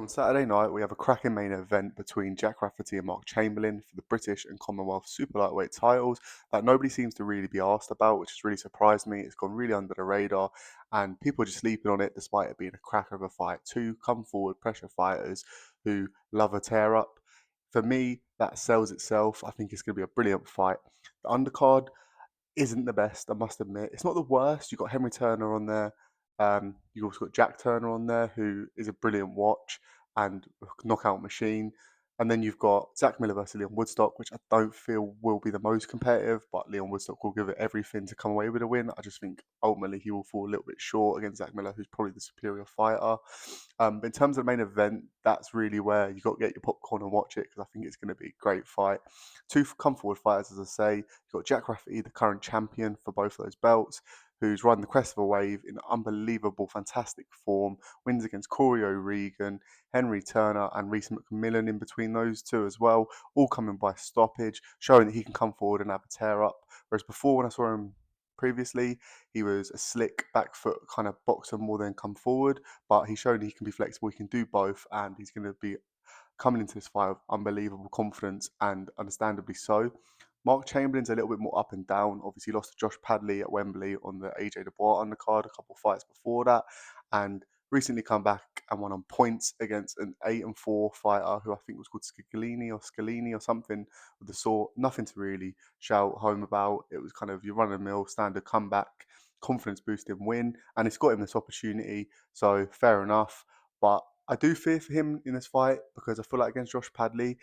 On Saturday night, we have a cracking main event between Jack Rafferty and Mark Chamberlain for the British and Commonwealth super lightweight titles that nobody seems to really be asked about, which has really surprised me. It's gone really under the radar, and people are just sleeping on it despite it being a cracker of a fight. Two come forward pressure fighters who love a tear up. For me, that sells itself. I think it's going to be a brilliant fight. The undercard isn't the best, I must admit. It's not the worst. You've got Henry Turner on there. You've also got Jack Turner on there, who is a brilliant watch and a knockout machine. And then you've got Zach Miller versus Leon Woodstock, which I don't feel will be the most competitive, but Leon Woodstock will give it everything to come away with a win. I just think ultimately he will fall a little bit short against Zach Miller, who's probably the superior fighter. But in terms of the main event, that's really where you got to get your popcorn and watch it because I think it's going to be a great fight. Two come forward fighters, as I say. You've got Jack Rafferty, the current champion for both of those belts, who's riding the crest of a wave in unbelievable, fantastic form. Wins against Corey O'Regan, Henry Turner, and Reece McMillan in between those two as well, all coming by stoppage, showing that he can come forward and have a tear up. Whereas before, when I saw him previously, he was a slick back foot kind of boxer more than come forward, but he's shown he can be flexible, he can do both, and he's going to be coming into this fight with unbelievable confidence and understandably so. Mark Chamberlain's a little bit more up and down. Obviously, lost to Josh Padley at Wembley on the AJ Dubois undercard a couple of fights before that, and recently come back and won on points against an 8-4 fighter who I think was called Scalini or something of the sort. Nothing to really shout home about. It was kind of your run of the mill standard comeback, confidence boosting win, and it's got him this opportunity. So fair enough, but I do fear for him in this fight because I feel like against Josh Padley,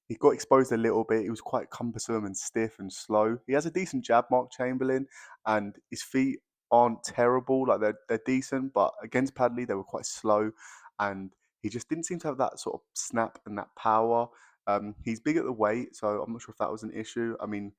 he got exposed a little bit. He was quite cumbersome and stiff and slow. He has a decent jab, Mark Chamberlain, and his feet aren't terrible. Like they're decent, but against Padley, they were quite slow, and he just didn't seem to have that sort of snap and that power. He's big at the weight, so I'm not sure if that was an issue. I mean,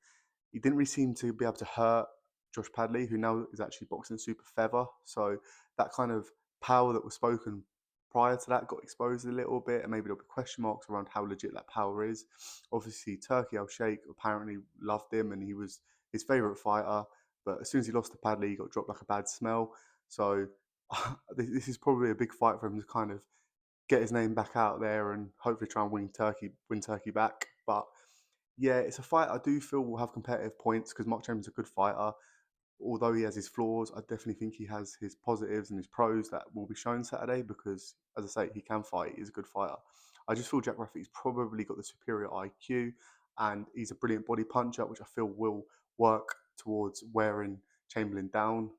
he didn't really seem to be able to hurt Josh Padley, who now is actually boxing super feather. So that kind of power that was spoken prior to that got exposed a little bit, and maybe there'll be question marks around how legit that power is. Obviously, Turkey Al Sheikh apparently loved him, and he was his favourite fighter. But as soon as he lost to Padley, he got dropped like a bad smell. So this is probably a big fight for him to kind of get his name back out there and hopefully try and win Turkey back. But yeah, it's a fight I do feel will have competitive points because Mark Chamberlain's a good fighter. Although he has his flaws, I definitely think he has his positives and his pros that will be shown Saturday because, as I say, he can fight. He's a good fighter. I just feel Jack Rafferty's probably got the superior IQ and he's a brilliant body puncher, which I feel will work towards wearing Chamberlain down.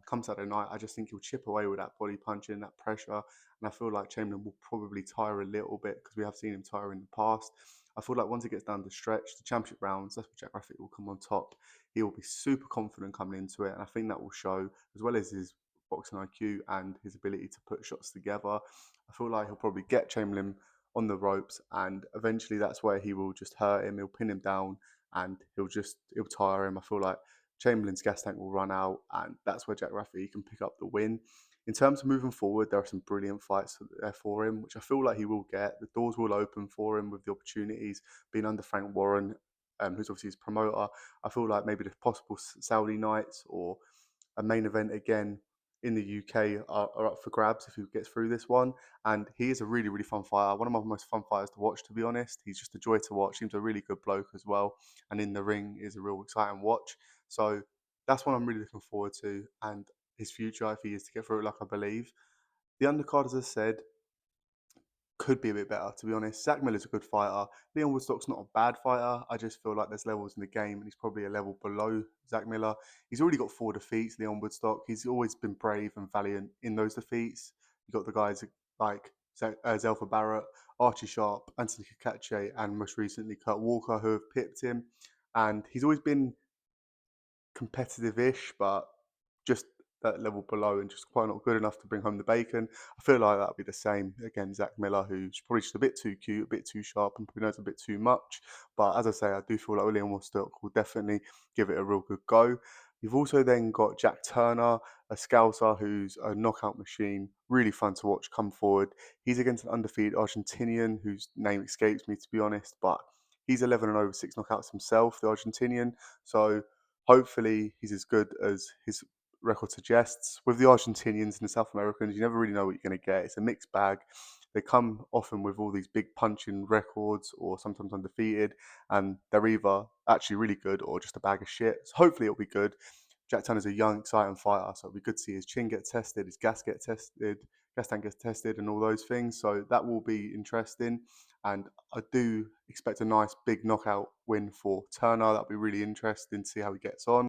Come Saturday night, I just think he'll chip away with that body punching, that pressure. And I feel like Chamberlain will probably tire a little bit because we have seen him tire in the past. I feel like once he gets down the stretch, the championship rounds, that's where Jack Rafferty will come on top. He will be super confident coming into it, and I think that will show, as well as his boxing IQ and his ability to put shots together. I feel like he'll probably get Chamberlain on the ropes, and eventually that's where he will just hurt him. He'll pin him down, and he'll tire him. I feel like Chamberlain's gas tank will run out, and that's where Jack Rafferty can pick up the win. In terms of moving forward, there are some brilliant fights there for him, which I feel like he will get. The doors will open for him with the opportunities being under Frank Warren, who's obviously his promoter. I feel like maybe the possible Saudi nights or a main event again in the UK are up for grabs if he gets through this one. And he is a really, really fun fighter. One of my most fun fighters to watch, to be honest. He's just a joy to watch. Seems a really good bloke as well. And in the ring is a real exciting watch. So that's one I'm really looking forward to. And his future, if he is to get through it, like I believe. The undercard, as I said, could be a bit better, to be honest. Zach Miller's a good fighter. Leon Woodstock's not a bad fighter. I just feel like there's levels in the game, and he's probably a level below Zach Miller. He's already got 4 defeats, Leon Woodstock. He's always been brave and valiant in those defeats. You've got the guys like Zelfa Barrett, Archie Sharp, Anthony Kakache, and most recently Kurt Walker, who have pipped him. And he's always been competitive-ish, but just that level below and just quite not good enough to bring home the bacon. I feel like that'll be the same again. Zach Miller, who's probably just a bit too cute, a bit too sharp, and probably knows a bit too much. But as I say, I do feel like William Woodstock will definitely give it a real good go. You've also then got Jack Turner, a Scouser who's a knockout machine, really fun to watch come forward. He's against an undefeated Argentinian whose name escapes me, to be honest, but he's 11 and over 6 knockouts himself, the Argentinian. So hopefully he's as good as his record suggests. With the Argentinians and the South Americans, you never really know what you're going to get. It's a mixed bag. they come often with all these big punching records or sometimes undefeated, and they're either actually really good or just a bag of shit. So hopefully it'll be good. Jack Tanner's a young, exciting fighter, so it'll be good to see his chin get tested, his gas tank gets tested, and all those things. So that will be interesting. And I do expect a nice big knockout win for Turner. That'll be really interesting to see how he gets on.